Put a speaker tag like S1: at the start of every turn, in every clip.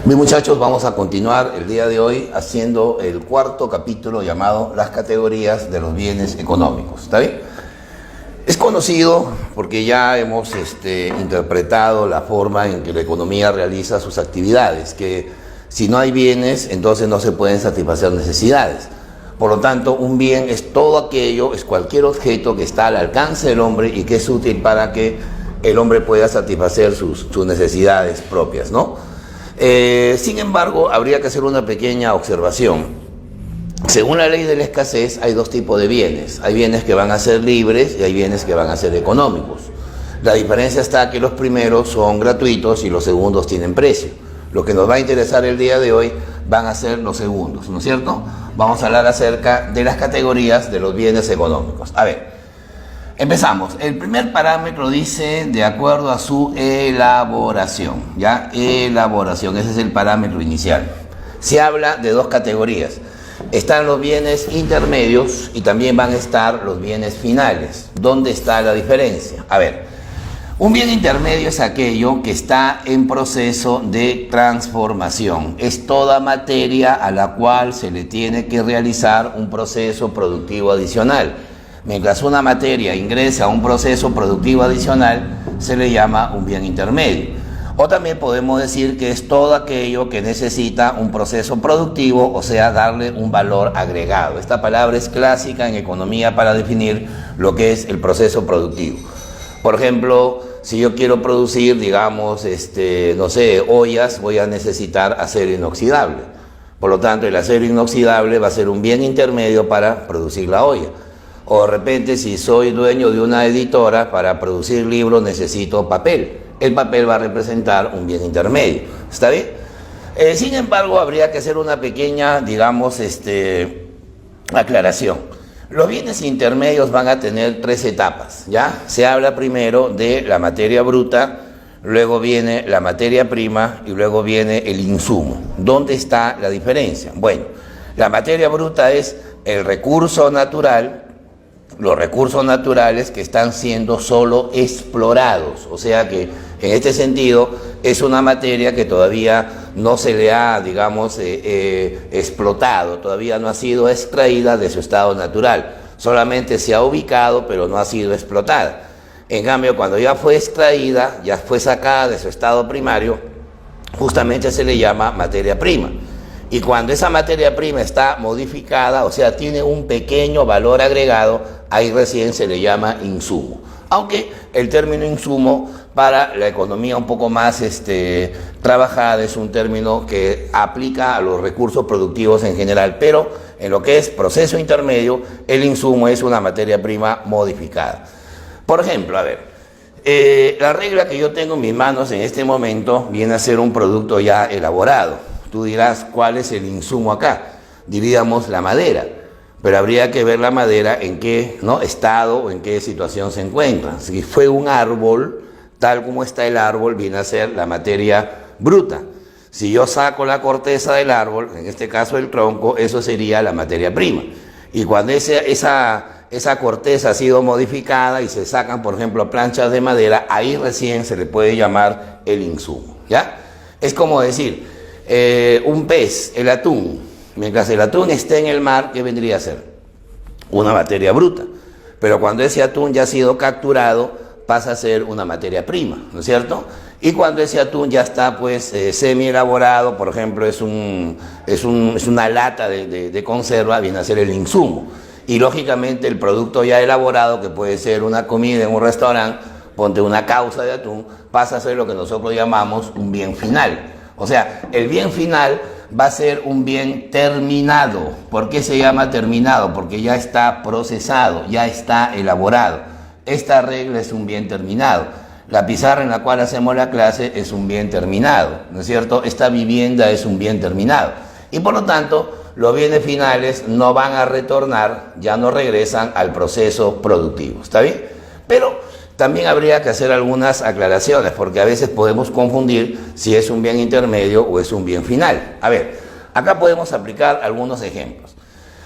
S1: Bien, muchachos, vamos a continuar el día de hoy haciendo el cuarto capítulo llamado Las categorías de los bienes económicos. ¿Está bien? Es conocido porque ya hemos interpretado la forma en que la economía realiza sus actividades, que si no hay bienes, entonces no se pueden satisfacer necesidades. Por lo tanto, un bien es todo aquello, es cualquier objeto que está al alcance del hombre y que es útil para que el hombre pueda satisfacer sus necesidades propias, ¿no? Sin embargo, habría que hacer una pequeña observación. Según la ley de la escasez, hay dos tipos de bienes. Hay bienes que van a ser libres y hay bienes que van a ser económicos. La diferencia está que los primeros son gratuitos y los segundos tienen precio. Lo que nos va a interesar el día de hoy van a ser los segundos, ¿no es cierto? Vamos a hablar acerca de las categorías de los bienes económicos. A ver, empezamos. El primer parámetro dice de acuerdo a su elaboración, ¿ya? Elaboración, ese es el parámetro inicial. Se habla de dos categorías. Están los bienes intermedios y también van a estar los bienes finales. ¿Dónde está la diferencia? A ver, un bien intermedio es aquello que está en proceso de transformación. Es toda materia a la cual se le tiene que realizar un proceso productivo adicional. Mientras una materia ingresa a un proceso productivo adicional, se le llama un bien intermedio. O también podemos decir que es todo aquello que necesita un proceso productivo, o sea, darle un valor agregado. Esta palabra es clásica en economía para definir lo que es el proceso productivo. Por ejemplo, si yo quiero producir, digamos, no sé, ollas, voy a necesitar acero inoxidable. Por lo tanto, el acero inoxidable va a ser un bien intermedio para producir la olla. O de repente, si soy dueño de una editora, para producir libros necesito papel. El papel va a representar un bien intermedio. ¿Está bien? Sin embargo, habría que hacer una pequeña, digamos, aclaración. Los bienes intermedios van a tener tres etapas, ¿ya? Se habla primero de la materia bruta, luego viene la materia prima y luego viene el insumo. ¿Dónde está la diferencia? Bueno, la materia bruta es el recurso natural, los recursos naturales que están siendo solo explorados, o sea que en este sentido es una materia que todavía no se le ha, digamos, explotado, todavía no ha sido extraída de su estado natural, solamente se ha ubicado pero no ha sido explotada. En cambio, cuando ya fue extraída, ya fue sacada de su estado primario, justamente se le llama materia prima. Y cuando esa materia prima está modificada, o sea, tiene un pequeño valor agregado, ahí recién se le llama insumo. Aunque el término insumo para la economía un poco más trabajada es un término que aplica a los recursos productivos en general, pero en lo que es proceso intermedio, el insumo es una materia prima modificada. Por ejemplo, a ver, la regla que yo tengo en mis manos en este momento viene a ser un producto ya elaborado. Tú dirás, ¿cuál es el insumo acá? Diríamos la madera, pero habría que ver la madera en qué estado o en qué situación se encuentra. Si fue un árbol, tal como está el árbol, viene a ser la materia bruta. Si yo saco la corteza del árbol, en este caso el tronco, eso sería la materia prima. Y cuando esa corteza ha sido modificada y se sacan, por ejemplo, planchas de madera, ahí recién se le puede llamar el insumo, ¿ya? Es como decir, un pez, el atún, mientras el atún esté en el mar, ¿qué vendría a ser? Una materia bruta. Pero cuando ese atún ya ha sido capturado, pasa a ser una materia prima, ¿no es cierto? Y cuando ese atún ya está, pues, semi elaborado, por ejemplo, es una lata de conserva, viene a ser el insumo. Y lógicamente el producto ya elaborado, que puede ser una comida en un restaurante, ponte una causa de atún, pasa a ser lo que nosotros llamamos un bien final. O sea, el bien final va a ser un bien terminado. ¿Por qué se llama terminado? Porque ya está procesado, ya está elaborado. Esta regla es un bien terminado. La pizarra en la cual hacemos la clase es un bien terminado, ¿no es cierto? Esta vivienda es un bien terminado. Y por lo tanto, los bienes finales no van a retornar, ya no regresan al proceso productivo. ¿Está bien? Pero también habría que hacer algunas aclaraciones, porque a veces podemos confundir si es un bien intermedio o es un bien final. A ver, acá podemos aplicar algunos ejemplos.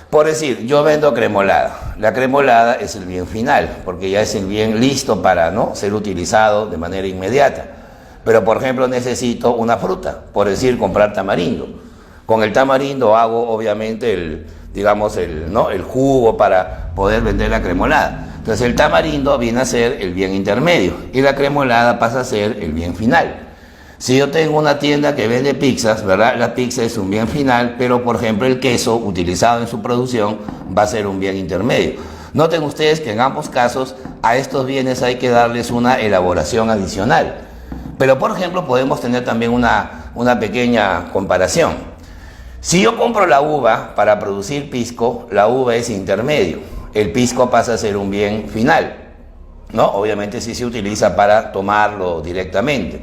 S1: Por decir, yo vendo cremolada. La cremolada es el bien final, porque ya es el bien listo para ser utilizado de manera inmediata. pero por ejemplo necesito una fruta, por decir comprar tamarindo. Con el tamarindo hago obviamente el jugo para poder vender la cremolada. Entonces el tamarindo viene a ser el bien intermedio y la cremolada pasa a ser el bien final. Si yo tengo una tienda que vende pizzas, ¿verdad? La pizza es un bien final, pero por ejemplo el queso utilizado en su producción va a ser un bien intermedio. Noten ustedes que en ambos casos a estos bienes hay que darles una elaboración adicional. Pero por ejemplo podemos tener también una pequeña comparación. Si yo compro la uva para producir pisco, la uva es intermedio. El pisco pasa a ser un bien final, ¿no? Obviamente sí se utiliza para tomarlo directamente.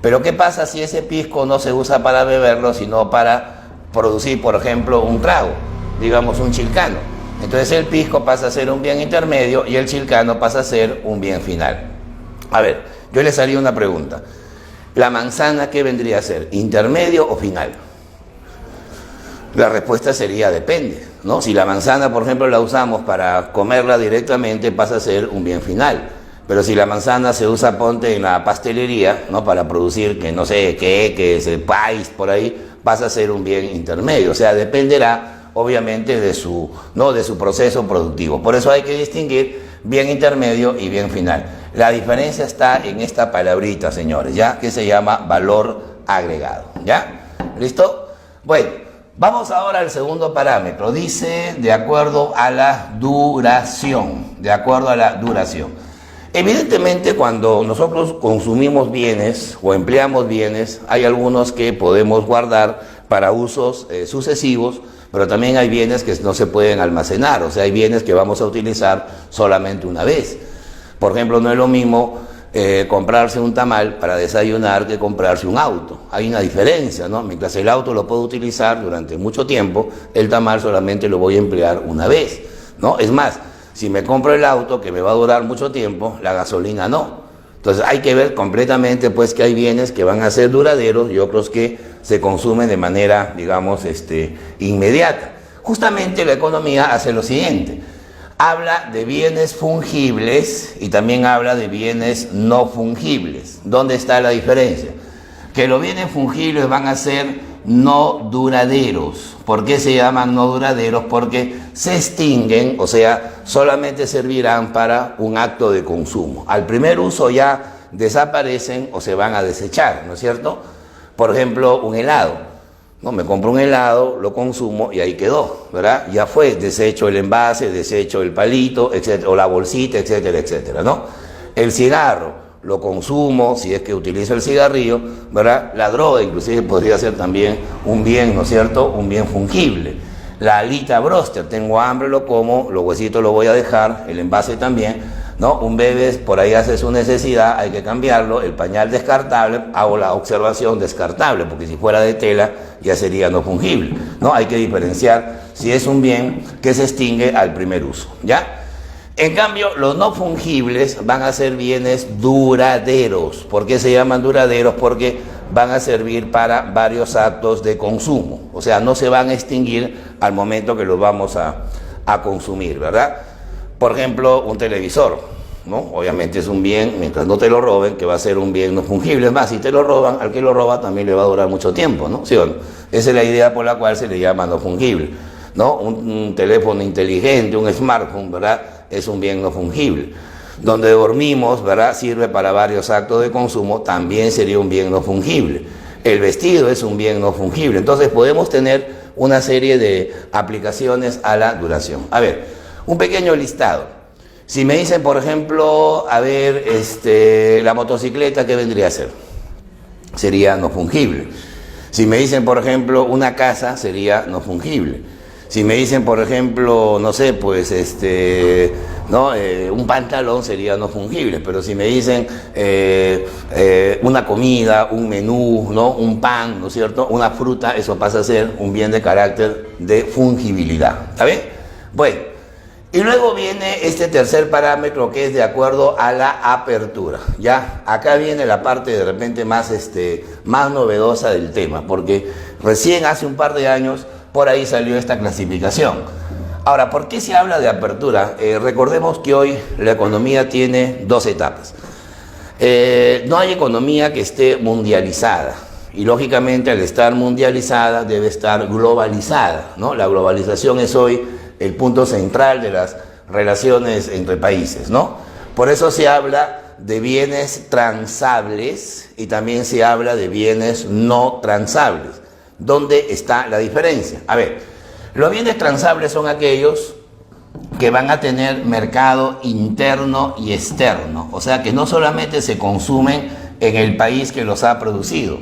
S1: Pero ¿qué pasa si ese pisco no se usa para beberlo, sino para producir, por ejemplo, un trago? Digamos un chilcano. Entonces el pisco pasa a ser un bien intermedio y el chilcano pasa a ser un bien final. A ver, yo les haría una pregunta. ¿La manzana qué vendría a ser? ¿Intermedio o final? La respuesta sería depende, ¿no? Si la manzana, por ejemplo, la usamos para comerla directamente, pasa a ser un bien final. Pero si la manzana se usa, ponte en la pastelería, ¿no? Para producir, que no sé, queques, país, por ahí, pasa a ser un bien intermedio. O sea, dependerá, obviamente, de su proceso productivo. Por eso hay que distinguir bien intermedio y bien final. La diferencia está en esta palabrita, señores, ¿ya? Que se llama valor agregado, ¿ya? ¿Listo? Bueno. Vamos ahora al segundo parámetro. Dice de acuerdo a la duración. De acuerdo a la duración. Evidentemente, cuando nosotros consumimos bienes o empleamos bienes, hay algunos que podemos guardar para usos sucesivos, pero también hay bienes que no se pueden almacenar. O sea, hay bienes que vamos a utilizar solamente una vez. Por ejemplo, no es lo mismo comprarse un tamal para desayunar que comprarse un auto. Hay una diferencia, ¿no? Mientras el auto lo puedo utilizar durante mucho tiempo, el tamal solamente lo voy a emplear una vez, ¿no? Es más, si me compro el auto que me va a durar mucho tiempo, la gasolina no. Entonces hay que ver completamente pues que hay bienes que van a ser duraderos y otros que se consumen de manera, digamos, inmediata. Justamente la economía hace lo siguiente. Habla de bienes fungibles y también habla de bienes no fungibles. ¿Dónde está la diferencia? Que los bienes fungibles van a ser no duraderos. ¿Por qué se llaman no duraderos? Porque se extinguen, o sea, solamente servirán para un acto de consumo. Al primer uso ya desaparecen o se van a desechar, ¿no es cierto? Por ejemplo, un helado. No, me compro un helado, lo consumo y ahí quedó, ¿verdad? Ya fue, desecho el envase, desecho el palito, etcétera, o la bolsita, etcétera, etcétera, ¿no? El cigarro, lo consumo, si es que utilizo el cigarrillo, ¿verdad? La droga, inclusive, podría ser también un bien, ¿no es cierto? Un bien fungible. La alita broster, tengo hambre, lo como, los huesitos los voy a dejar, el envase también, ¿no? Un bebé por ahí hace su necesidad, hay que cambiarlo, el pañal descartable, hago la observación descartable, porque si fuera de tela ya sería no fungible, ¿no? Hay que diferenciar si es un bien que se extingue al primer uso, ¿ya? En cambio, los no fungibles van a ser bienes duraderos. ¿Por qué se llaman duraderos? Porque van a servir para varios actos de consumo, o sea, no se van a extinguir al momento que los vamos a consumir, ¿verdad? Por ejemplo, un televisor, ¿no? Obviamente es un bien, mientras no te lo roben, que va a ser un bien no fungible. Es más, si te lo roban, al que lo roba también le va a durar mucho tiempo, ¿no? ¿Sí o no? Esa es la idea por la cual se le llama no fungible, ¿no? Un teléfono inteligente, un smartphone, ¿verdad? Es un bien no fungible. Donde dormimos, ¿verdad? Sirve para varios actos de consumo, también sería un bien no fungible. El vestido es un bien no fungible. Entonces podemos tener una serie de aplicaciones a la duración. A ver, un pequeño listado. Si me dicen, por ejemplo, a ver, la motocicleta, ¿qué vendría a ser? Sería no fungible. Si me dicen, por ejemplo, una casa, sería no fungible. Si me dicen, por ejemplo, no sé, pues, un pantalón sería no fungible. Pero si me dicen una comida, un menú, ¿no? Un pan, ¿no es cierto? Una fruta, eso pasa a ser un bien de carácter de fungibilidad. ¿Está bien? Bueno. Y luego viene este tercer parámetro que es de acuerdo a la apertura. Ya, acá viene la parte de repente más novedosa del tema, porque recién hace un par de años por ahí salió esta clasificación. Ahora, ¿por qué se habla de apertura? Recordemos que hoy la economía tiene dos etapas. No hay economía que esté mundializada. Y lógicamente al estar mundializada debe estar globalizada, ¿no? La globalización es hoy el punto central de las relaciones entre países, ¿no? Por eso se habla de bienes transables y también se habla de bienes no transables. ¿Dónde está la diferencia? A ver, los bienes transables son aquellos que van a tener mercado interno y externo, o sea que no solamente se consumen en el país que los ha producido,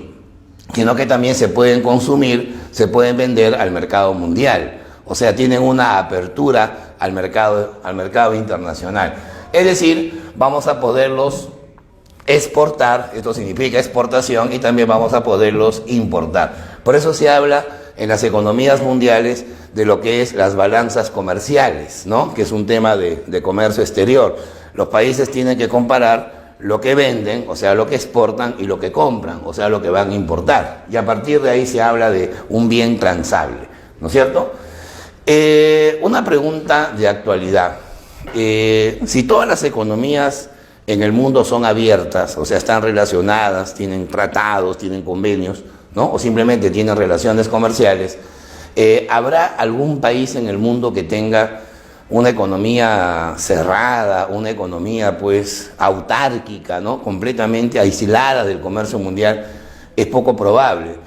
S1: sino que también se pueden consumir, se pueden vender al mercado mundial, o sea, tienen una apertura al mercado internacional. Es decir, vamos a poderlos exportar, esto significa exportación, y también vamos a poderlos importar. Por eso se habla en las economías mundiales de lo que es las balanzas comerciales, ¿no? Que es un tema de comercio exterior. Los países tienen que comparar lo que venden, o sea, lo que exportan, y lo que compran, o sea, lo que van a importar. Y a partir de ahí se habla de un bien transable, ¿no es cierto? Una pregunta de actualidad. Si todas las economías en el mundo son abiertas, o sea, están relacionadas, tienen tratados, tienen convenios, ¿no? O simplemente tienen relaciones comerciales, ¿habrá algún país en el mundo que tenga una economía cerrada, una economía pues autárquica, ¿no? Completamente aislada del comercio mundial? Es poco probable.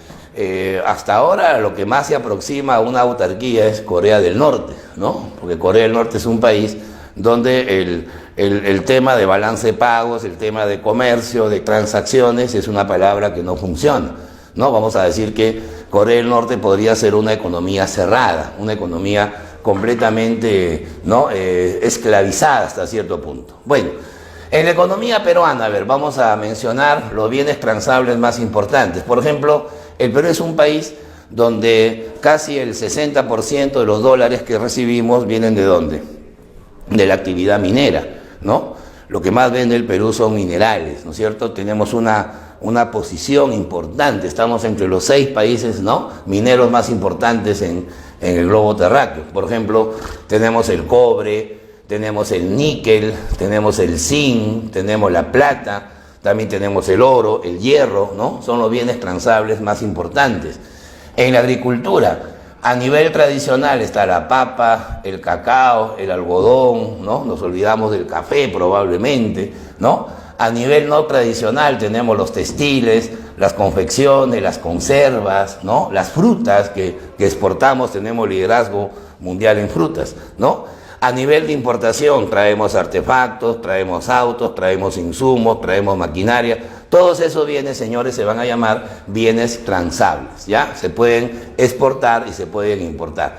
S1: Hasta ahora lo que más se aproxima a una autarquía es Corea del Norte, ¿no? Porque Corea del Norte es un país donde el tema de balance de pagos, el tema de comercio, de transacciones, es una palabra que no funciona, ¿no? Vamos a decir que Corea del Norte podría ser una economía cerrada, una economía completamente, ¿no? Esclavizada hasta cierto punto. Bueno, en la economía peruana, a ver, vamos a mencionar los bienes transables más importantes. Por ejemplo, el Perú es un país donde casi el 60% de los dólares que recibimos vienen ¿de dónde? De la actividad minera, ¿no? Lo que más vende el Perú son minerales, ¿no es cierto? Tenemos una posición importante, estamos entre los 6 países, ¿no? Mineros más importantes en el globo terráqueo. Por ejemplo, tenemos el cobre, tenemos el níquel, tenemos el zinc, tenemos la plata, también tenemos el oro, el hierro, ¿no? Son los bienes transables más importantes. En la agricultura, a nivel tradicional está la papa, el cacao, el algodón, ¿no? Nos olvidamos del café probablemente, ¿no? A nivel no tradicional tenemos los textiles, las confecciones, las conservas, ¿no? Las frutas que exportamos, tenemos liderazgo mundial en frutas, ¿no? A nivel de importación traemos artefactos, traemos autos, traemos insumos, traemos maquinaria. Todos esos bienes, señores, se van a llamar bienes transables, ¿ya? Se pueden exportar y se pueden importar.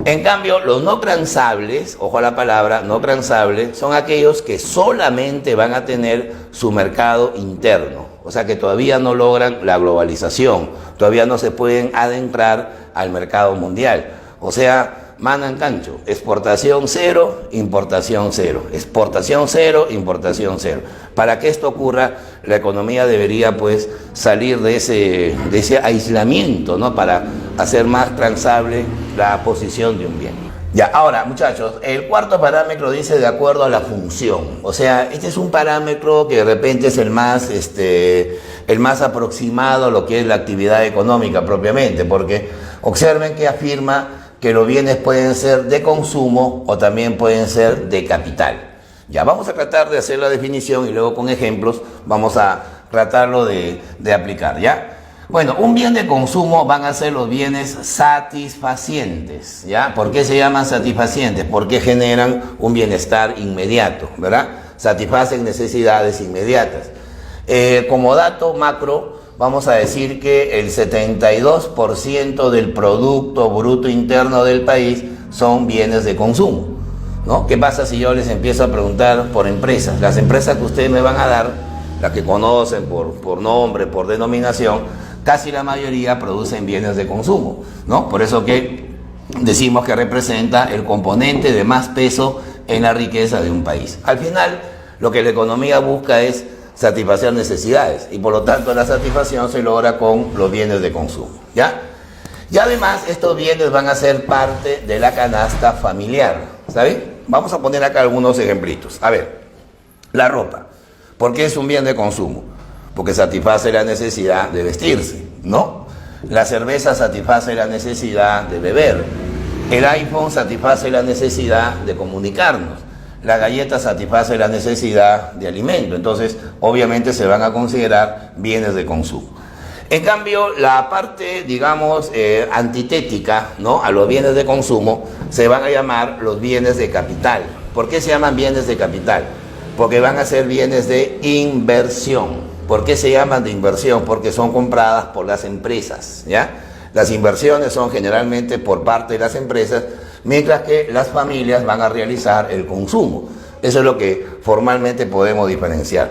S1: En cambio, los no transables, ojo a la palabra, no transables, son aquellos que solamente van a tener su mercado interno. O sea, que todavía no logran la globalización, todavía no se pueden adentrar al mercado mundial. O sea, mandan cancho, exportación cero, importación cero, exportación cero, importación cero. Para que esto ocurra, la economía debería pues salir de ese aislamiento, ¿no? Para hacer más transable la posición de un bien. Ya, ahora muchachos, el cuarto parámetro dice de acuerdo a la función. O sea, este es un parámetro que de repente es el más aproximado a lo que es la actividad económica propiamente, porque observen que afirma que los bienes pueden ser de consumo o también pueden ser de capital. Ya, vamos a tratar de hacer la definición y luego con ejemplos vamos a tratarlo de aplicar, ¿ya? Bueno, un bien de consumo van a ser los bienes satisfacientes, ¿ya? ¿Por qué se llaman satisfacientes? Porque generan un bienestar inmediato, ¿verdad? Satisfacen necesidades inmediatas. Como dato macro, vamos a decir que el 72% del Producto Bruto Interno del país son bienes de consumo, ¿no? ¿Qué pasa si yo les empiezo a preguntar por empresas? Las empresas que ustedes me van a dar, las que conocen por nombre, por denominación, casi la mayoría producen bienes de consumo, ¿no? Por eso que decimos que representa el componente de más peso en la riqueza de un país. Al final, lo que la economía busca es satisfacer necesidades y por lo tanto la satisfacción se logra con los bienes de consumo, ¿ya? Y además estos bienes van a ser parte de la canasta familiar, ¿saben? Vamos a poner acá algunos ejemplitos. A ver, la ropa. ¿Por qué es un bien de consumo? Porque satisface la necesidad de vestirse, ¿no? La cerveza satisface la necesidad de beber. El iPhone satisface la necesidad de comunicarnos. La galleta satisface la necesidad de alimento. Entonces, obviamente se van a considerar bienes de consumo. En cambio, la parte, digamos, antitética, ¿no?, a los bienes de consumo, se van a llamar los bienes de capital. ¿Por qué se llaman bienes de capital? Porque van a ser bienes de inversión. ¿Por qué se llaman de inversión? Porque son compradas por las empresas, ¿ya? Las inversiones son generalmente por parte de las empresas, mientras que las familias van a realizar el consumo. Eso es lo que formalmente podemos diferenciar.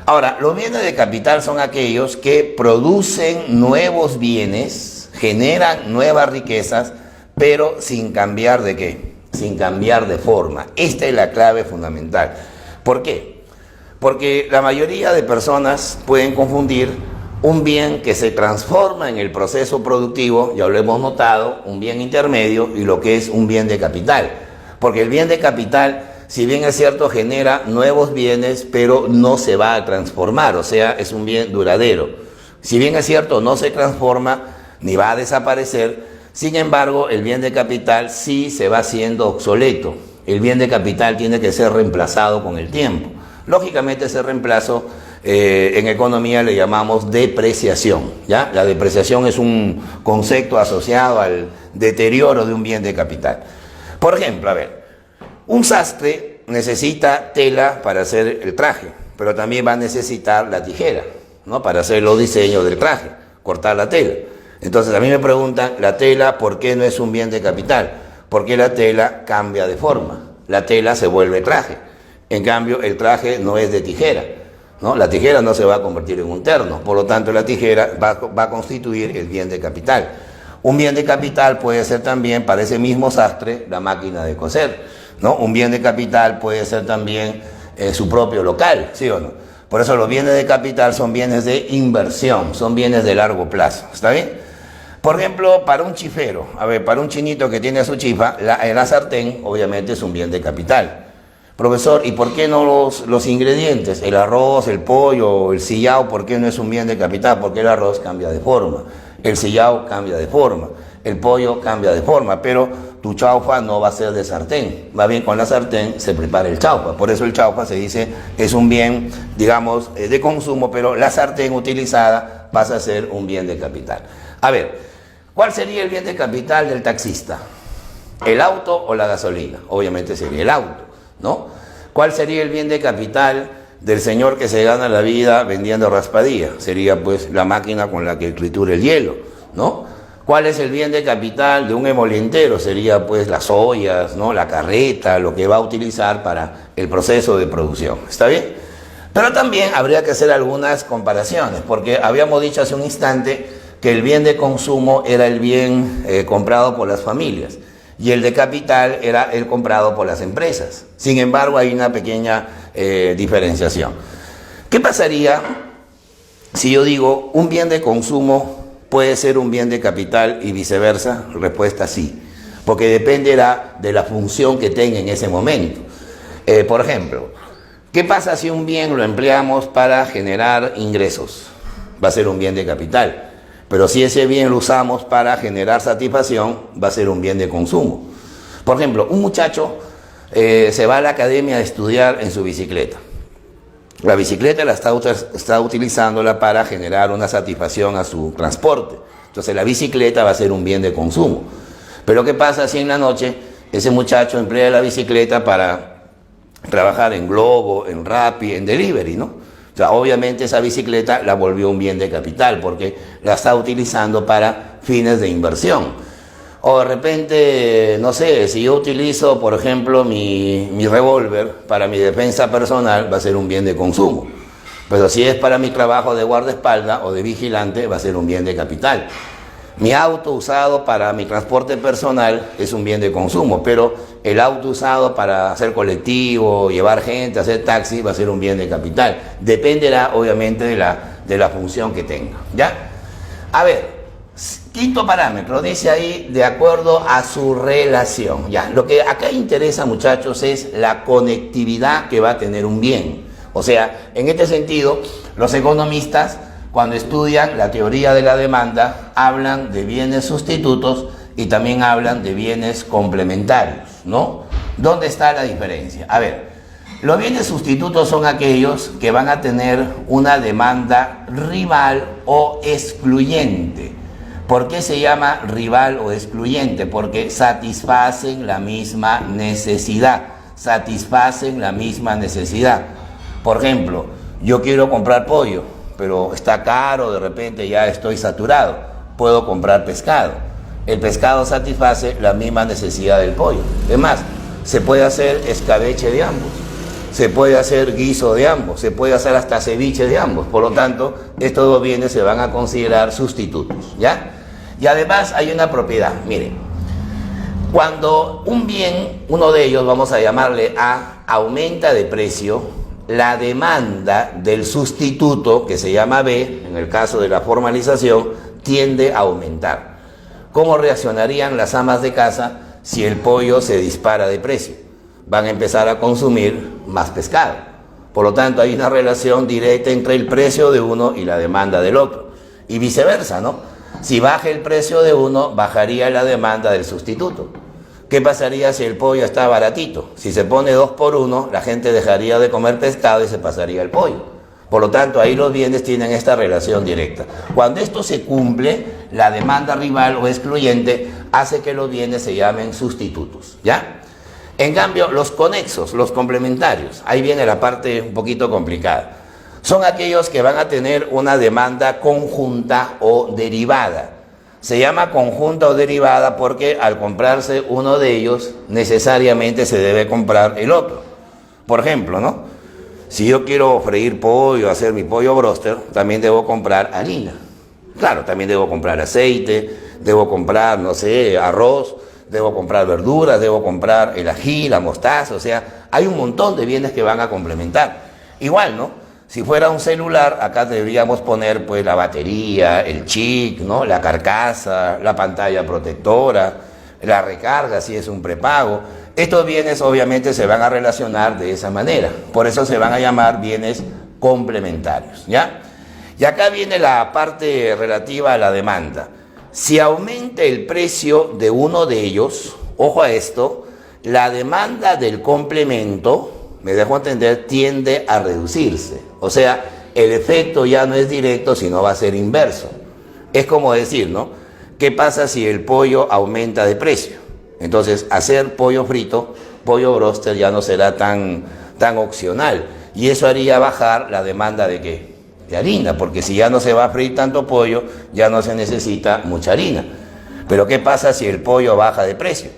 S1: Ahora, los bienes de capital son aquellos que producen nuevos bienes, generan nuevas riquezas, pero sin cambiar de ¿qué? Sin cambiar de forma. Esta es la clave fundamental. ¿Por qué? Porque la mayoría de personas pueden confundir un bien que se transforma en el proceso productivo, ya lo hemos notado, un bien intermedio, y lo que es un bien de capital. Porque el bien de capital, si bien es cierto, genera nuevos bienes, pero no se va a transformar, o sea, es un bien duradero. Si bien es cierto, no se transforma ni va a desaparecer, sin embargo, el bien de capital sí se va haciendo obsoleto. El bien de capital tiene que ser reemplazado con el tiempo. Lógicamente, ese reemplazo en economía le llamamos depreciación, ¿ya? La depreciación es un concepto asociado al deterioro de un bien de capital. Por ejemplo, a ver, un sastre necesita tela para hacer el traje, pero también va a necesitar la tijera, ¿no?, para hacer los diseños del traje, cortar la tela. Entonces a mí me preguntan, la tela, ¿por qué no es un bien de capital? Porque la tela cambia de forma, la tela se vuelve traje. En cambio, el traje no es de tijera, ¿no? La tijera no se va a convertir en un terno, por lo tanto la tijera va a constituir el bien de capital. Un bien de capital puede ser también, para ese mismo sastre, la máquina de coser, ¿no? Un bien de capital puede ser también su propio local, ¿sí o no? Por eso los bienes de capital son bienes de inversión, son bienes de largo plazo, ¿está bien? Por ejemplo, para un chifero, a ver, para un chinito que tiene su chifa, la sartén obviamente es un bien de capital. Profesor, ¿y por qué no los ingredientes? El arroz, el pollo, el sillao, ¿por qué no es un bien de capital? Porque el arroz cambia de forma, el sillao cambia de forma, el pollo cambia de forma, pero tu chaufa no va a ser de sartén. Va bien, con la sartén se prepara el chaufa. Por eso el chaufa se dice es un bien, digamos, de consumo, pero la sartén utilizada pasa a ser un bien de capital. A ver, ¿cuál sería el bien de capital del taxista? ¿El auto o la gasolina? Obviamente sería el auto, ¿no? ¿Cuál sería el bien de capital del señor que se gana la vida vendiendo raspadilla? Sería pues la máquina con la que tritura el hielo, ¿no? ¿Cuál es el bien de capital de un emolientero? Sería pues las ollas, ¿no?, la carreta, lo que va a utilizar para el proceso de producción. ¿Está bien? Pero también habría que hacer algunas comparaciones, porque habíamos dicho hace un instante que el bien de consumo era el bien comprado por las familias y el de capital era el comprado por las empresas. Sin embargo, hay una pequeña diferenciación. ¿Qué pasaría si yo digo un bien de consumo puede ser un bien de capital y viceversa? Respuesta sí, porque dependerá de la función que tenga en ese momento. Por ejemplo, ¿qué pasa si un bien lo empleamos para generar ingresos? Va a ser un bien de capital. Pero si ese bien lo usamos para generar satisfacción, va a ser un bien de consumo. Por ejemplo, un muchacho se va a la academia a estudiar en su bicicleta. La bicicleta está utilizándola para generar una satisfacción a su transporte. Entonces la bicicleta va a ser un bien de consumo. Pero ¿qué pasa si en la noche ese muchacho emplea la bicicleta para trabajar en Globo, en Rappi, en Delivery, ¿no? O sea, obviamente esa bicicleta la volvió un bien de capital porque la está utilizando para fines de inversión. O de repente, no sé, si yo utilizo, por ejemplo, mi revólver para mi defensa personal, va a ser un bien de consumo. Pero si es para mi trabajo de guardaespaldas o de vigilante, va a ser un bien de capital. Mi auto usado para mi transporte personal es un bien de consumo, pero el auto usado para hacer colectivo, llevar gente, hacer taxi, va a ser un bien de capital. Dependerá, obviamente, de la función que tenga, ¿ya? A ver, quinto parámetro, dice ahí, de acuerdo a su relación, ¿ya? Lo que acá interesa, muchachos, es la conectividad que va a tener un bien. O sea, en este sentido, los economistas, cuando estudian la teoría de la demanda, hablan de bienes sustitutos y también hablan de bienes complementarios, ¿no? ¿Dónde está la diferencia? A ver, los bienes sustitutos son aquellos que van a tener una demanda rival o excluyente. ¿Por qué se llama rival o excluyente? Porque satisfacen la misma necesidad. Satisfacen la misma necesidad. Por ejemplo, yo quiero comprar pollo, pero está caro, de repente ya estoy saturado. Puedo comprar pescado. El pescado satisface la misma necesidad del pollo. Es más, se puede hacer escabeche de ambos. Se puede hacer guiso de ambos, se puede hacer hasta ceviche de ambos. Por lo tanto, estos dos bienes se van a considerar sustitutos, ¿ya? Y además hay una propiedad, miren. Cuando un bien, uno de ellos, vamos a llamarle A, aumenta de precio, la demanda del sustituto, que se llama B, en el caso de la formalización, tiende a aumentar. ¿Cómo reaccionarían las amas de casa si el pollo se dispara de precio? Van a empezar a consumir más pescado. Por lo tanto, hay una relación directa entre el precio de uno y la demanda del otro. Y viceversa, ¿no? Si baja el precio de uno, bajaría la demanda del sustituto. ¿Qué pasaría si el pollo está baratito? Si se pone 2 por 1, la gente dejaría de comer pescado y se pasaría al pollo. Por lo tanto, ahí los bienes tienen esta relación directa. Cuando esto se cumple, la demanda rival o excluyente hace que los bienes se llamen sustitutos, ¿ya? En cambio, los conexos, los complementarios, ahí viene la parte un poquito complicada. Son aquellos que van a tener una demanda conjunta o derivada. Se llama conjunta o derivada porque al comprarse uno de ellos, necesariamente se debe comprar el otro. Por ejemplo, ¿no? Si yo quiero freír pollo, hacer mi pollo broster, también debo comprar harina. Claro, también debo comprar aceite, debo comprar, no sé, arroz, debo comprar verduras, debo comprar el ají, la mostaza, o sea, hay un montón de bienes que van a complementar. Igual, ¿no? Si fuera un celular, acá deberíamos poner pues la batería, el chip, ¿no? La carcasa, la pantalla protectora, la recarga si es un prepago. Estos bienes obviamente se van a relacionar de esa manera, por eso se van a llamar bienes complementarios, ¿ya? Y acá viene la parte relativa a la demanda. Si aumenta el precio de uno de ellos, ojo a esto, la demanda del complemento, me dejo entender, tiende a reducirse. O sea, el efecto ya no es directo, sino va a ser inverso. Es como decir, ¿no? ¿Qué pasa si el pollo aumenta de precio? Entonces, hacer pollo frito, pollo broster ya no será tan opcional. Y eso haría bajar la demanda ¿de qué? De harina, porque si ya no se va a freír tanto pollo, ya no se necesita mucha harina. Pero ¿qué pasa si el pollo baja de precio?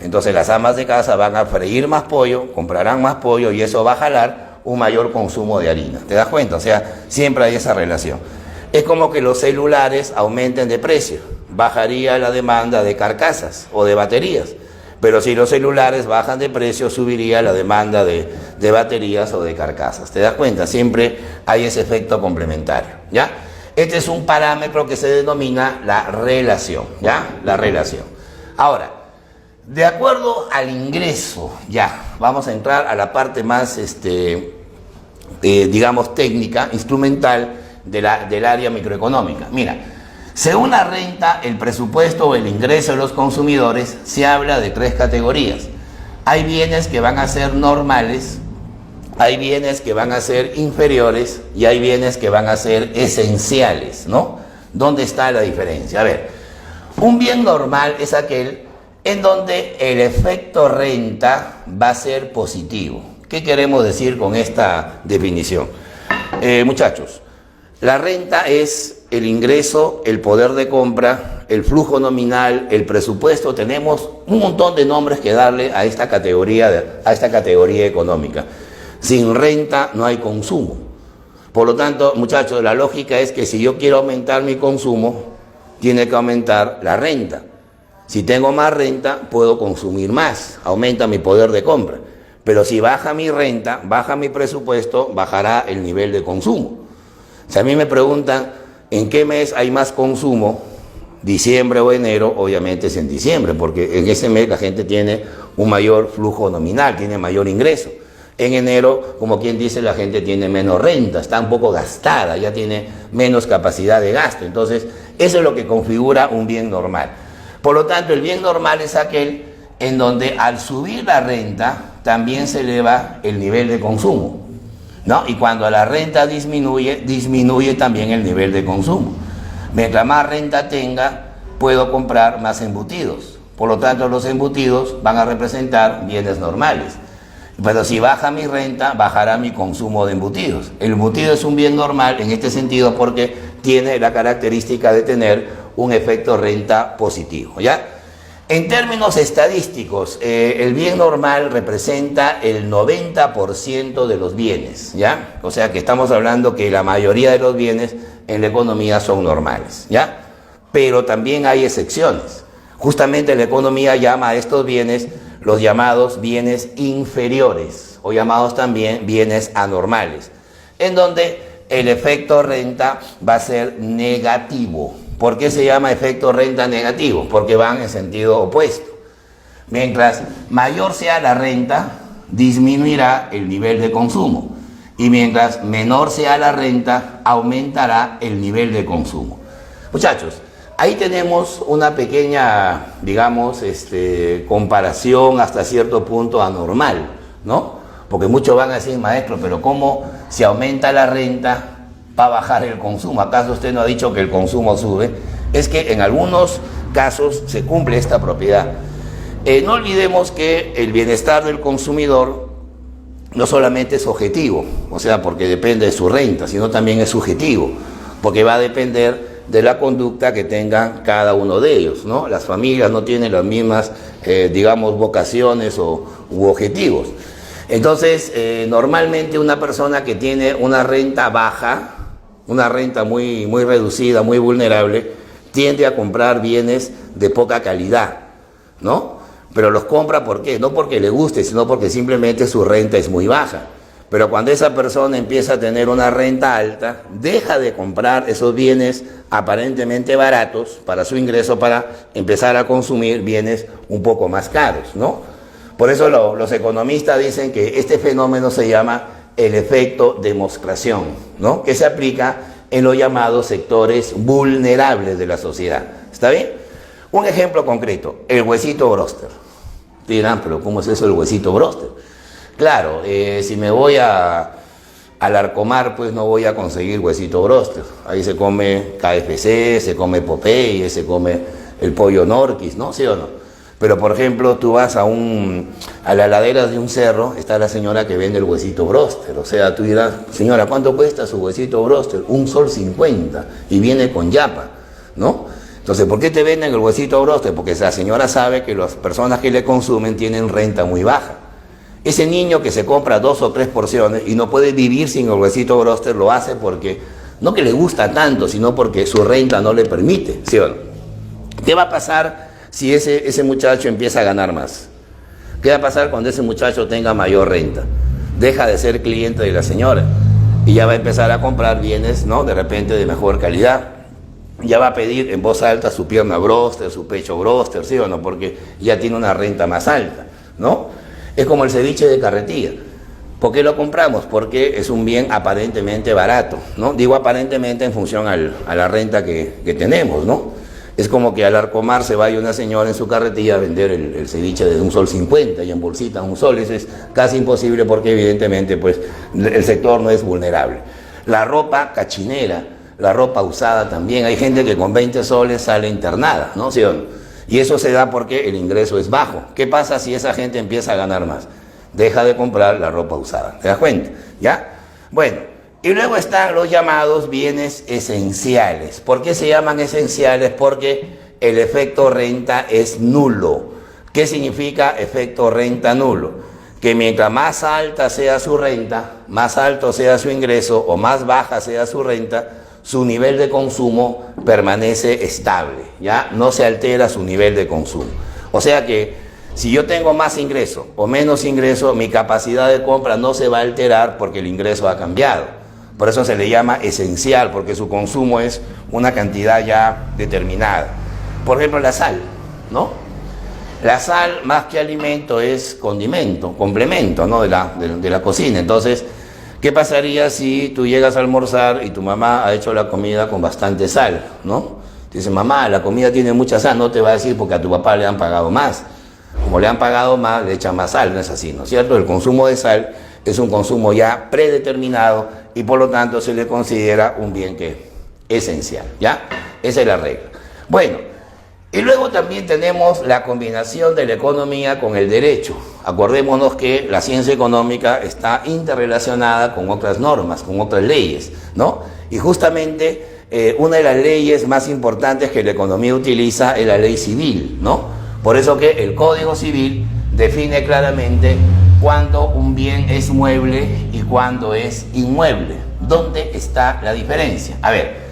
S1: Entonces las amas de casa van a freír más pollo, comprarán más pollo y eso va a jalar un mayor consumo de harina. ¿Te das cuenta? O sea, siempre hay esa relación. Es como que los celulares aumenten de precio, bajaría la demanda de carcasas o de baterías. Pero si los celulares bajan de precio, subiría la demanda de baterías o de carcasas. ¿Te das cuenta? Siempre hay ese efecto complementario, ¿ya? Este es un parámetro que se denomina la relación, ¿ya? La relación. Ahora, de acuerdo al ingreso, ya, vamos a entrar a la parte más, digamos, técnica, instrumental del área microeconómica. Mira, según la renta, el presupuesto o el ingreso de los consumidores, se habla de 3 categorías. Hay bienes que van a ser normales, hay bienes que van a ser inferiores y hay bienes que van a ser esenciales, ¿no? ¿Dónde está la diferencia? A ver, un bien normal es aquel en donde el efecto renta va a ser positivo. ¿Qué queremos decir con esta definición? Muchachos, la renta es el ingreso, el poder de compra, el flujo nominal, el presupuesto. Tenemos un montón de nombres que darle a esta categoría económica. Sin renta no hay consumo. Por lo tanto, muchachos, la lógica es que si yo quiero aumentar mi consumo, tiene que aumentar la renta. Si tengo más renta, puedo consumir más, aumenta mi poder de compra. Pero si baja mi renta, baja mi presupuesto, bajará el nivel de consumo. Si a mí me preguntan, ¿en qué mes hay más consumo? Diciembre o enero, obviamente es en diciembre, porque en ese mes la gente tiene un mayor flujo nominal, tiene mayor ingreso. En enero, como quien dice, la gente tiene menos renta, está un poco gastada, ya tiene menos capacidad de gasto. Entonces, eso es lo que configura un bien normal. Por lo tanto, el bien normal es aquel en donde al subir la renta también se eleva el nivel de consumo, ¿no? Y cuando la renta disminuye, disminuye también el nivel de consumo. Mientras más renta tenga, puedo comprar más embutidos. Por lo tanto, los embutidos van a representar bienes normales. Pero si baja mi renta, bajará mi consumo de embutidos. El embutido es un bien normal en este sentido porque tiene la característica de tener un efecto renta positivo, ¿ya? En términos estadísticos, el bien normal representa el 90% de los bienes, ¿ya? O sea que estamos hablando que la mayoría de los bienes en la economía son normales, ¿ya? Pero también hay excepciones. Justamente la economía llama a estos bienes los llamados bienes inferiores o llamados también bienes anormales, en donde el efecto renta va a ser negativo. ¿Por qué se llama efecto renta negativo? Porque van en sentido opuesto. Mientras mayor sea la renta, disminuirá el nivel de consumo. Y mientras menor sea la renta, aumentará el nivel de consumo. Muchachos, ahí tenemos una pequeña, digamos, comparación hasta cierto punto anormal, ¿no? Porque muchos van a decir, maestro, pero ¿cómo si aumenta la renta va a bajar el consumo? ¿Acaso usted no ha dicho que el consumo sube? Es que en algunos casos se cumple esta propiedad. No olvidemos que el bienestar del consumidor no solamente es objetivo, o sea, porque depende de su renta, sino también es subjetivo, porque va a depender de la conducta que tengan cada uno de ellos, ¿no? Las familias no tienen las mismas, digamos, vocaciones u objetivos. Entonces, normalmente una persona que tiene una renta baja, una renta muy reducida, muy vulnerable, tiende a comprar bienes de poca calidad, ¿no? Pero los compra ¿por qué? No porque le guste, sino porque simplemente su renta es muy baja. Pero cuando esa persona empieza a tener una renta alta, deja de comprar esos bienes aparentemente baratos para su ingreso para empezar a consumir bienes un poco más caros, ¿no? Por eso los economistas dicen que este fenómeno se llama el efecto demostración, ¿no? Que se aplica en los llamados sectores vulnerables de la sociedad. ¿Está bien? Un ejemplo concreto, el huesito bróster. Dirán, pero ¿cómo es eso el huesito bróster? Claro, si me voy al Arcomar, pues no voy a conseguir huesito bróster. Ahí se come KFC, se come Popeye, se come el pollo Norquis, ¿no? ¿Sí o no? Pero, por ejemplo, tú vas a la ladera de un cerro, está la señora que vende el huesito bróster. O sea, tú dirás, señora, ¿cuánto cuesta su huesito bróster? $1.50 y viene con yapa, ¿no? Entonces, ¿por qué te venden el huesito bróster? Porque esa señora sabe que las personas que le consumen tienen renta muy baja. Ese niño que se compra 2 o 3 porciones y no puede vivir sin el huesito bróster, lo hace porque, no que le gusta tanto, sino porque su renta no le permite, ¿sí o no? ¿Qué va a pasar si ese muchacho empieza a ganar más? ¿Qué va a pasar cuando ese muchacho tenga mayor renta? Deja de ser cliente de la señora y ya va a empezar a comprar bienes, ¿no? De repente de mejor calidad. Ya va a pedir en voz alta su pierna bróster, su pecho bróster, ¿sí o no? Porque ya tiene una renta más alta, ¿no? Es como el ceviche de carretilla. ¿Por qué lo compramos? Porque es un bien aparentemente barato, ¿no? Digo aparentemente en función a la renta que tenemos, ¿no? Es como que al Arcomar se vaya una señora en su carretilla a vender el ceviche de $1.50 y en bolsita $1. Eso es casi imposible porque evidentemente pues, el sector no es vulnerable. La ropa cachinera, la ropa usada también. Hay gente que con 20 soles sale internada, ¿no? ¿Sí o no? Y eso se da porque el ingreso es bajo. ¿Qué pasa si esa gente empieza a ganar más? Deja de comprar la ropa usada. ¿Te das cuenta? ¿Ya? Bueno, y luego están los llamados bienes esenciales. ¿Por qué se llaman esenciales? Porque el efecto renta es nulo. ¿Qué significa efecto renta nulo? Que mientras más alta sea su renta, más alto sea su ingreso o más baja sea su renta, su nivel de consumo permanece estable, ¿ya? No se altera su nivel de consumo. O sea que si yo tengo más ingreso o menos ingreso, mi capacidad de compra no se va a alterar porque el ingreso ha cambiado. Por eso se le llama esencial, porque su consumo es una cantidad ya determinada. Por ejemplo, la sal, ¿no? La sal, más que alimento, es condimento, complemento, ¿no? de la cocina. Entonces, ¿qué pasaría si tú llegas a almorzar y tu mamá ha hecho la comida con bastante sal, ¿no? Dice, mamá, la comida tiene mucha sal, no te va a decir porque a tu papá le han pagado más. Como le han pagado más, le echan más sal, no es así, ¿no es cierto? El consumo de sal es un consumo ya predeterminado y por lo tanto se le considera un bien que esencial, ¿ya? Esa es la regla. Bueno, y luego también tenemos la combinación de la economía con el derecho. Acordémonos que la ciencia económica está interrelacionada con otras normas, con otras leyes, ¿no? Y justamente una de las leyes más importantes que la economía utiliza es la ley civil, ¿no? Por eso que el Código Civil define claramente cuándo un bien es mueble y cuándo es inmueble. ¿Dónde está la diferencia? A ver,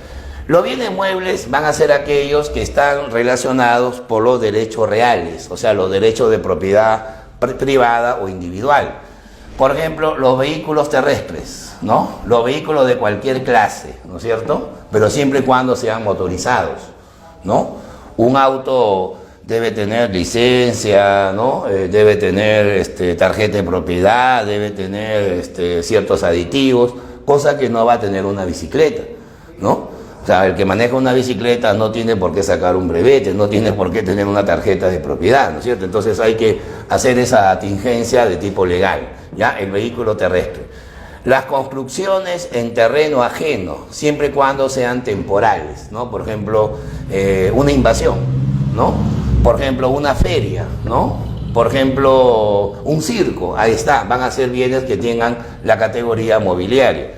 S1: los bienes muebles van a ser aquellos que están relacionados por los derechos reales, o sea, los derechos de propiedad privada o individual. Por ejemplo, los vehículos terrestres, ¿no? Los vehículos de cualquier clase, ¿no es cierto? Pero siempre y cuando sean motorizados, ¿no? Un auto debe tener licencia, ¿no? Debe tener tarjeta de propiedad, debe tener ciertos aditivos, cosa que no va a tener una bicicleta, ¿no? O sea, el que maneja una bicicleta no tiene por qué sacar un brevete, no tiene por qué tener una tarjeta de propiedad, ¿no es cierto? Entonces hay que hacer esa atingencia de tipo legal, ¿ya? El vehículo terrestre. Las construcciones en terreno ajeno, siempre y cuando sean temporales, ¿no? Por ejemplo, una invasión, ¿no? Por ejemplo, una feria, ¿no? Por ejemplo, un circo, ahí está, van a ser bienes que tengan la categoría mobiliaria.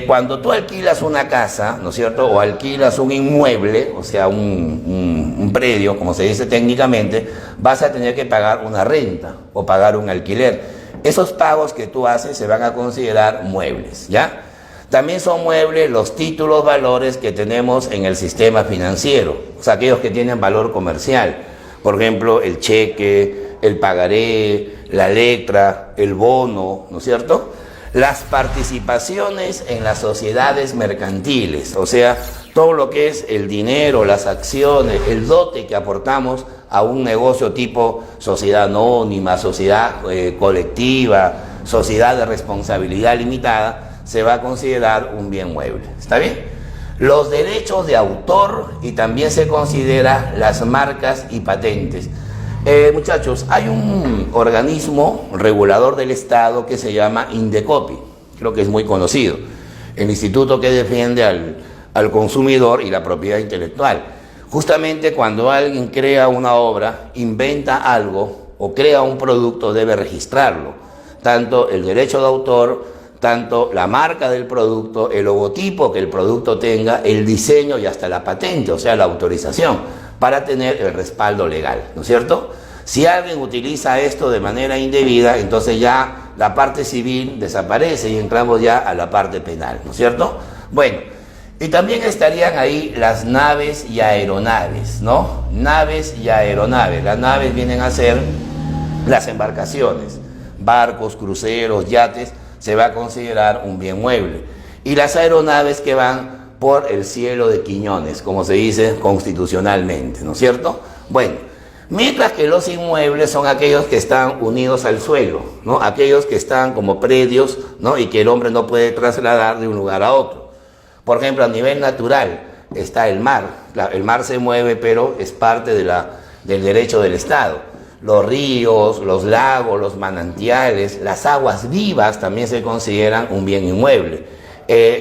S1: Cuando tú alquilas una casa, ¿no es cierto? O alquilas un inmueble, o sea, un predio, como se dice técnicamente, vas a tener que pagar una renta o pagar un alquiler. Esos pagos que tú haces se van a considerar muebles, ¿ya? También son muebles los títulos, valores que tenemos en el sistema financiero, o sea, aquellos que tienen valor comercial. Por ejemplo, el cheque, el pagaré, la letra, el bono, ¿no es cierto? Las participaciones en las sociedades mercantiles, o sea, todo lo que es el dinero, las acciones, el dote que aportamos a un negocio tipo sociedad anónima, sociedad colectiva, sociedad de responsabilidad limitada, se va a considerar un bien mueble. ¿Está bien? Los derechos de autor y también se considera las marcas y patentes. Muchachos, hay un organismo regulador del Estado que se llama Indecopi, creo que es muy conocido, el instituto que defiende al consumidor y la propiedad intelectual. Justamente cuando alguien crea una obra, inventa algo o crea un producto, debe registrarlo, tanto el derecho de autor, tanto la marca del producto, el logotipo que el producto tenga, el diseño y hasta la patente, o sea, la autorización, para tener el respaldo legal, ¿no es cierto? Si alguien utiliza esto de manera indebida, entonces ya la parte civil desaparece y entramos ya a la parte penal, ¿no es cierto? Bueno, y también estarían ahí las naves y aeronaves, ¿no? Naves y aeronaves. Las naves vienen a ser las embarcaciones, barcos, cruceros, yates, se va a considerar un bien mueble. Y las aeronaves que van por el cielo de Quiñones, como se dice constitucionalmente, ¿no es cierto? Bueno, mientras que los inmuebles son aquellos que están unidos al suelo, ¿no? Aquellos que están como predios, ¿no? Y que el hombre no puede trasladar de un lugar a otro. Por ejemplo, a nivel natural está el mar. El mar se mueve, pero es parte del derecho del Estado. Los ríos, los lagos, los manantiales, las aguas vivas también se consideran un bien inmueble.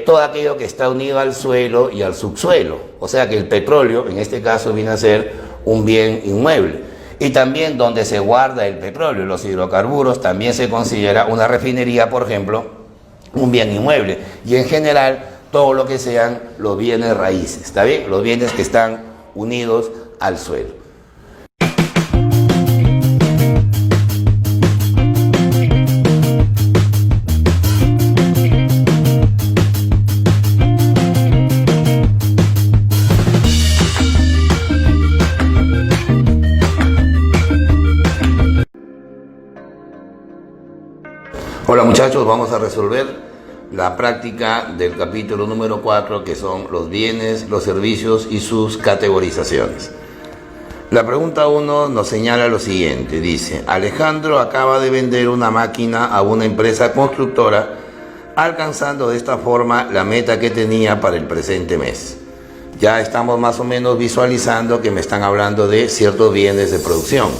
S1: Todo aquello que está unido al suelo y al subsuelo, o sea que el petróleo en este caso viene a ser un bien inmueble, y también donde se guarda el petróleo, los hidrocarburos, también se considera una refinería, por ejemplo, un bien inmueble, y en general todo lo que sean los bienes raíces, ¿está bien? Los bienes que están unidos al suelo. Hola muchachos, vamos a resolver la práctica del capítulo número 4, que son los bienes, los servicios y sus categorizaciones. La pregunta 1 nos señala lo siguiente, dice: Alejandro acaba de vender una máquina a una empresa constructora, alcanzando de esta forma la meta que tenía para el presente mes. Ya estamos más o menos visualizando que me están hablando de ciertos bienes de producción.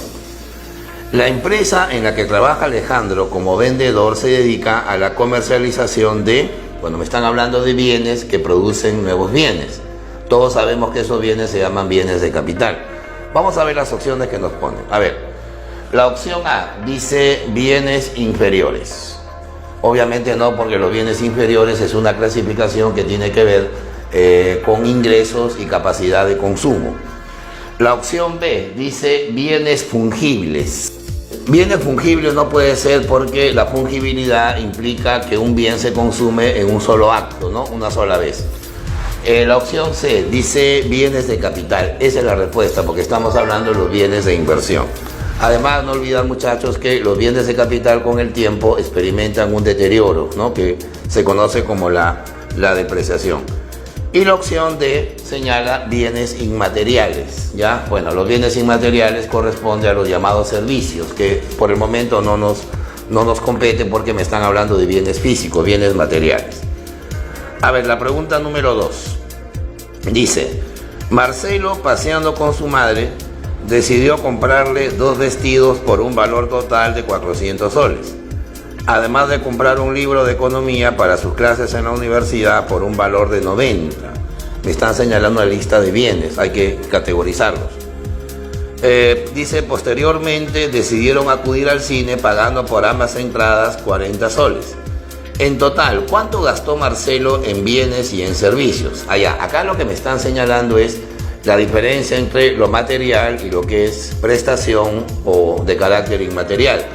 S1: La empresa en la que trabaja Alejandro como vendedor se dedica a la comercialización de, bueno, me están hablando de bienes que producen nuevos bienes. Todos sabemos que esos bienes se llaman bienes de capital. Vamos a ver las opciones que nos ponen. A ver, la opción A dice bienes inferiores. Obviamente no, porque los bienes inferiores es una clasificación que tiene que ver con ingresos y capacidad de consumo. La opción B dice bienes fungibles. Bienes fungibles no puede ser porque la fungibilidad implica que un bien se consume en un solo acto, ¿no? Una sola vez. La opción C dice bienes de capital. Esa es la respuesta, porque estamos hablando de los bienes de inversión. Además, no olvidar, muchachos, que los bienes de capital con el tiempo experimentan un deterioro, ¿no? Que se conoce como la depreciación. Y la opción D señala bienes inmateriales, ¿ya? Bueno, los bienes inmateriales corresponden a los llamados servicios, que por el momento no nos compete porque me están hablando de bienes físicos, bienes materiales. A ver, la pregunta número 2. Dice: Marcelo, paseando con su madre, decidió comprarle 2 vestidos por un valor total de 400 soles. Además de comprar un libro de economía para sus clases en la universidad por un valor de 90. Me están señalando una lista de bienes, hay que categorizarlos. Dice: posteriormente decidieron acudir al cine pagando por ambas entradas 40 soles. En total, ¿cuánto gastó Marcelo en bienes y en servicios? Acá lo que me están señalando es la diferencia entre lo material y lo que es prestación o de carácter inmaterial.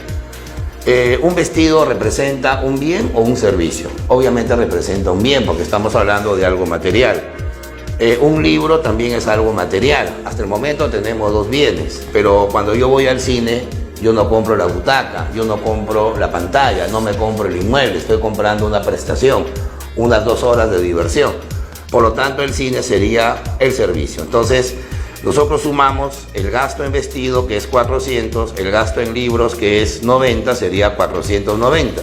S1: ¿Un vestido representa un bien o un servicio? Obviamente representa un bien porque estamos hablando de algo material. Un libro también es algo material. Hasta el momento tenemos 2 bienes, pero cuando yo voy al cine, yo no compro la butaca, yo no compro la pantalla, no me compro el inmueble, estoy comprando una prestación, unas 2 horas de diversión. Por lo tanto, el cine sería el servicio. Entonces, nosotros sumamos el gasto en vestido, que es 400, el gasto en libros, que es 90, sería 490.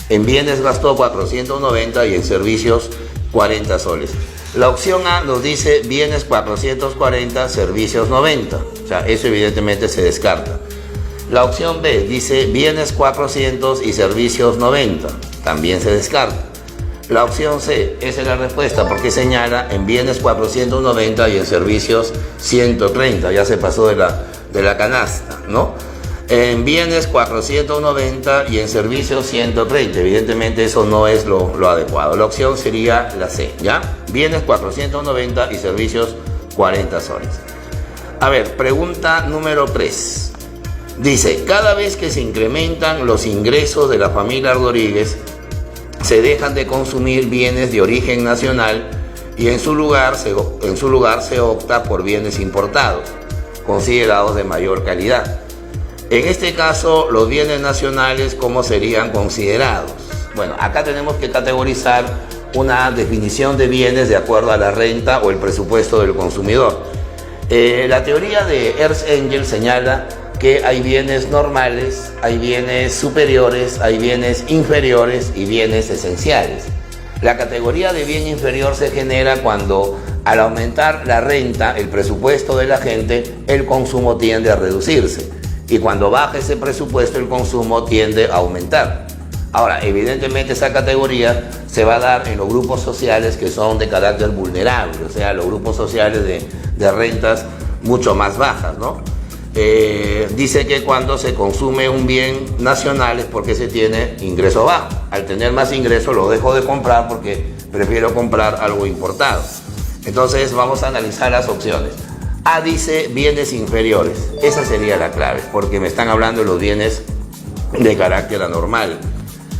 S1: En bienes gastó 490 y en servicios 40 soles. La opción A nos dice bienes 440, servicios 90. O sea, eso evidentemente se descarta. La opción B dice bienes 400 y servicios 90. También se descarta. La opción C, esa es la respuesta, porque señala en bienes 490 y en servicios 130. Ya se pasó de la canasta, ¿no? En bienes 490 y en servicios 130. Evidentemente eso no es lo adecuado. La opción sería la C, ¿ya? Bienes 490 y servicios 40 soles. A ver, pregunta número 3. Dice: cada vez que se incrementan los ingresos de la familia Rodríguez, se dejan de consumir bienes de origen nacional y en su lugar se opta por bienes importados, considerados de mayor calidad. En este caso, los bienes nacionales, ¿cómo serían considerados? Bueno, acá tenemos que categorizar una definición de bienes de acuerdo a la renta o el presupuesto del consumidor. La teoría de Ernst Engels señala que hay bienes normales, hay bienes superiores, hay bienes inferiores y bienes esenciales. La categoría de bien inferior se genera cuando, al aumentar la renta, el presupuesto de la gente, el consumo tiende a reducirse. Y cuando baja ese presupuesto, el consumo tiende a aumentar. Ahora, evidentemente esa categoría se va a dar en los grupos sociales que son de carácter vulnerable, o sea, los grupos sociales de rentas mucho más bajas, ¿no? Dice que cuando se consume un bien nacional es porque se tiene ingreso bajo. Al tener más ingreso lo dejo de comprar porque prefiero comprar algo importado. Entonces vamos a analizar las opciones. A dice bienes inferiores. Esa sería la clave, porque me están hablando de los bienes de carácter anormal.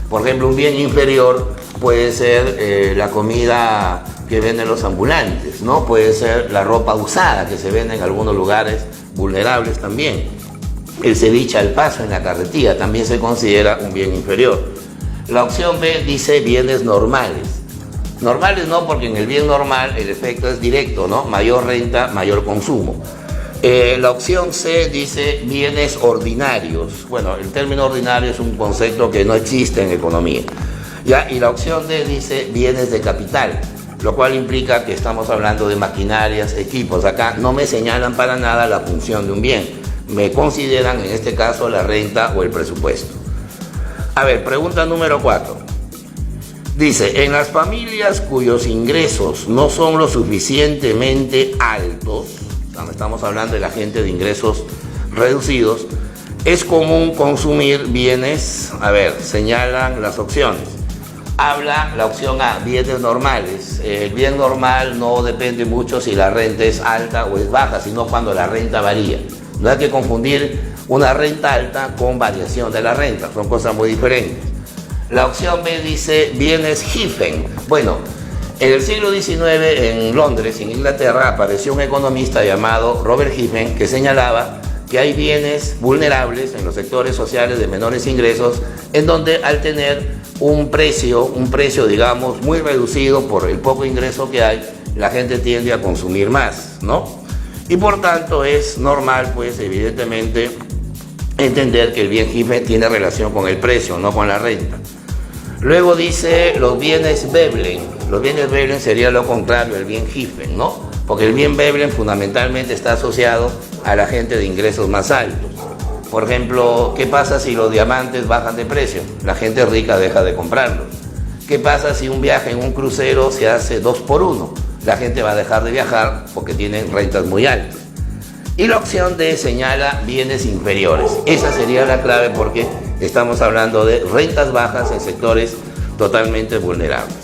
S1: Por ejemplo, un bien inferior puede ser la comida que venden los ambulantes, ¿no? Puede ser la ropa usada que se vende en algunos lugares vulnerables también. El ceviche al paso en la carretilla también se considera un bien inferior. La opción B dice bienes normales. Normales no, porque en el bien normal el efecto es directo, ¿no? Mayor renta, mayor consumo. La opción C dice bienes ordinarios. Bueno, el término ordinario es un concepto que no existe en economía. ¿Ya? Y la opción D dice bienes de capital, lo cual implica que estamos hablando de maquinarias, equipos. Acá no me señalan para nada la función de un bien. Me consideran en este caso la renta o el presupuesto. A ver, pregunta número 4. Dice, en las familias cuyos ingresos no son lo suficientemente altos, estamos hablando de la gente de ingresos reducidos, es común consumir bienes, a ver, señalan las opciones. Habla la opción A, bienes normales. El bien normal no depende mucho si la renta es alta o es baja, sino cuando la renta varía. No hay que confundir una renta alta con variación de la renta, son cosas muy diferentes. La opción B dice bienes Giffen. Bueno, en el siglo XIX en Londres, en Inglaterra, apareció un economista llamado Robert Giffen que señalaba que hay bienes vulnerables en los sectores sociales de menores ingresos, en donde al tener un precio digamos muy reducido por el poco ingreso que hay, la gente tiende a consumir más, ¿no? Y por tanto es normal, pues evidentemente, entender que el bien Giffen tiene relación con el precio, no con la renta. Luego dice los bienes Veblen. Los bienes Veblen sería lo contrario al bien Giffen, ¿no? Porque el bien Veblen fundamentalmente está asociado a la gente de ingresos más altos. Por ejemplo, ¿qué pasa si los diamantes bajan de precio? La gente rica deja de comprarlos. ¿Qué pasa si un viaje en un crucero se hace 2 por 1? La gente va a dejar de viajar porque tienen rentas muy altas. Y la opción D señala bienes inferiores. Esa sería la clave porque estamos hablando de rentas bajas en sectores totalmente vulnerables.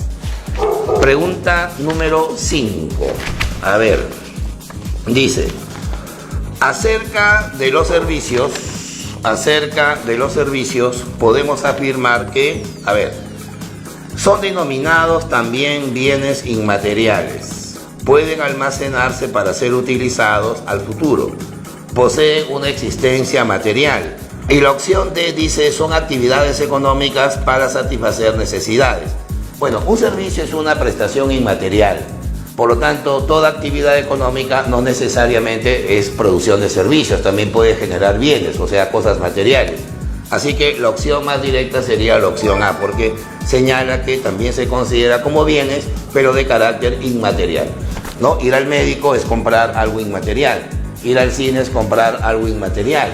S1: Pregunta número 5. A ver, dice, acerca de los servicios podemos afirmar que, a ver, son denominados también bienes inmateriales. Pueden almacenarse para ser utilizados al futuro. Poseen una existencia material. Y la opción D dice son actividades económicas para satisfacer necesidades. Bueno, un servicio es una prestación inmaterial. Por lo tanto, toda actividad económica no necesariamente es producción de servicios, también puede generar bienes, o sea, cosas materiales. Así que la opción más directa sería la opción A, porque señala que también se considera como bienes, pero de carácter inmaterial, ¿no? Ir al médico es comprar algo inmaterial, ir al cine es comprar algo inmaterial,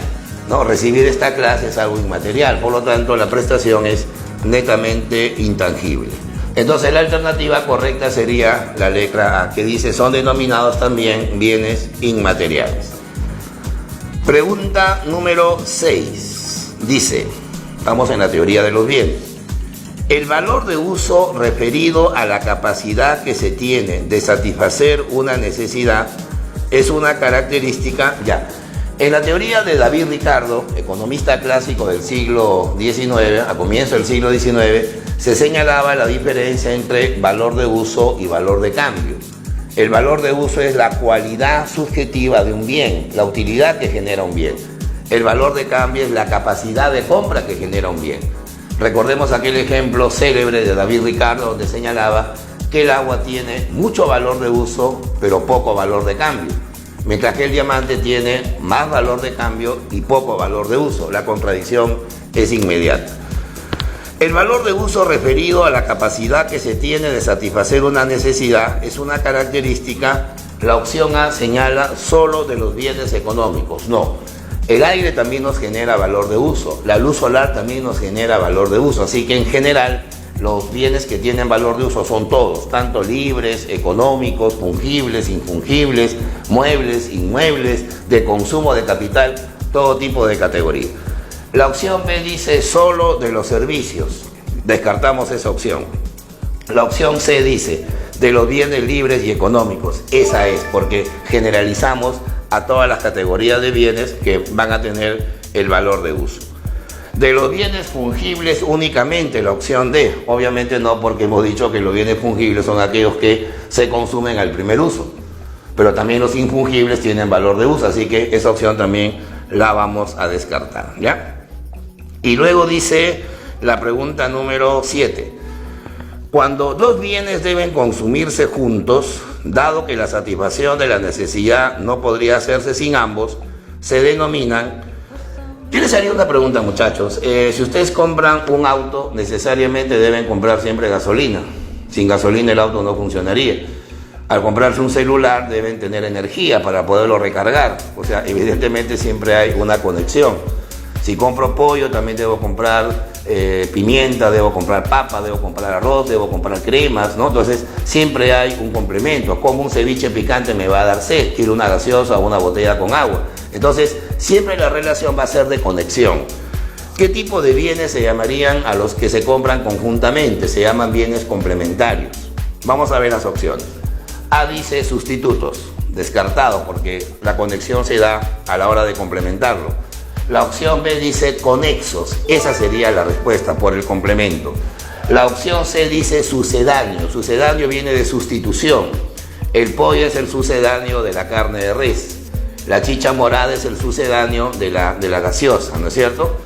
S1: ¿no? Recibir esta clase es algo inmaterial, por lo tanto la prestación es netamente intangible. Entonces la alternativa correcta sería la letra A, que dice son denominados también bienes inmateriales. Pregunta número 6. Dice, estamos en la teoría de los bienes. El valor de uso referido a la capacidad que se tiene de satisfacer una necesidad es una característica, ya. En la teoría de David Ricardo, economista clásico del siglo XIX, a comienzo del siglo XIX, se señalaba la diferencia entre valor de uso y valor de cambio. El valor de uso es la cualidad subjetiva de un bien, la utilidad que genera un bien. El valor de cambio es la capacidad de compra que genera un bien. Recordemos aquel ejemplo célebre de David Ricardo donde señalaba que el agua tiene mucho valor de uso pero poco valor de cambio, mientras que el diamante tiene más valor de cambio y poco valor de uso. La contradicción es inmediata. El valor de uso referido a la capacidad que se tiene de satisfacer una necesidad es una característica, la opción A señala solo de los bienes económicos. No, el aire también nos genera valor de uso, la luz solar también nos genera valor de uso, así que en general los bienes que tienen valor de uso son todos, tanto libres, económicos, fungibles, infungibles, muebles, inmuebles, de consumo de capital, todo tipo de categoría. La opción B dice solo de los servicios, descartamos esa opción. La opción C dice de los bienes libres y económicos, esa es, porque generalizamos a todas las categorías de bienes que van a tener el valor de uso. De los bienes fungibles únicamente la opción D, obviamente no, porque hemos dicho que los bienes fungibles son aquellos que se consumen al primer uso, pero también los infungibles tienen valor de uso, así que esa opción también la vamos a descartar, ¿ya? Y luego dice la pregunta número 7. Cuando dos bienes deben consumirse juntos, dado que la satisfacción de la necesidad no podría hacerse sin ambos, se denominan... Yo les haría una pregunta, muchachos. Si ustedes compran un auto, necesariamente deben comprar siempre gasolina. Sin gasolina el auto no funcionaría. Al comprarse un celular deben tener energía para poderlo recargar. O sea, evidentemente siempre hay una conexión. Si compro pollo, también debo comprar pimienta, debo comprar papa, debo comprar arroz, debo comprar cremas, ¿no? Entonces siempre hay un complemento. Como un ceviche picante me va a dar sed, quiero una gaseosa o una botella con agua. Entonces siempre la relación va a ser de conexión. ¿Qué tipo de bienes se llamarían a los que se compran conjuntamente? Se llaman bienes complementarios. Vamos a ver las opciones. A dice sustitutos, descartado porque la conexión se da a la hora de complementarlo. La opción B dice conexos, esa sería la respuesta por el complemento. La opción C dice sucedáneo, sucedáneo viene de sustitución. El pollo es el sucedáneo de la carne de res. La chicha morada es el sucedáneo de la gaseosa, ¿no es cierto?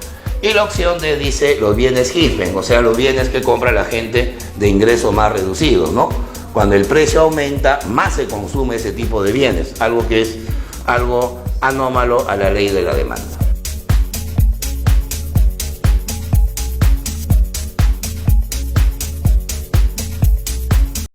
S1: Y la opción D dice los bienes Giffen, o sea, los bienes que compra la gente de ingresos más reducidos, ¿no? Cuando el precio aumenta, más se consume ese tipo de bienes, algo que es algo anómalo a la ley de la demanda.